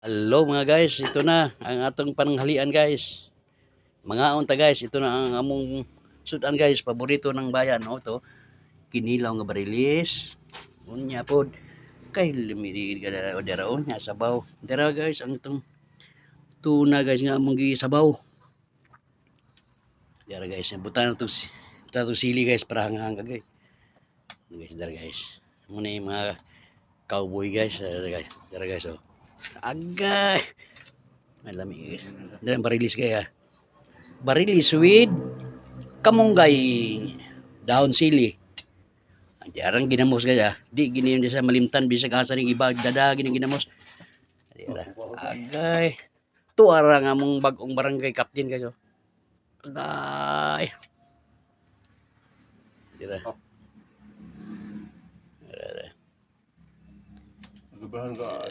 Hello mga guys, ito na ang atong pananghalian guys. Mga unta guys, ito na ang among sudan guys, paborito ng bayan. O to, kinilaw nga barilis. Unya pod kay limiri ka deraon nga sabaw. Dera guys, ang itong tuna guys nga among gisabaw. Dera guys, butan to sili guys para hanga guys. Guys, dera guys. Muna yung mga cowboy guys, dera guys oh. Agay. Malami guys. Dera barilis kaya. Barilis with kamunggay daon sili. Jarang ginamos kaya. Di gini sa malimtan bisag asa ning iba dada gini ginamos. Agay. Tuara nga mong bagong barangay captain kayo. Agay. Dira. Lubahan ka.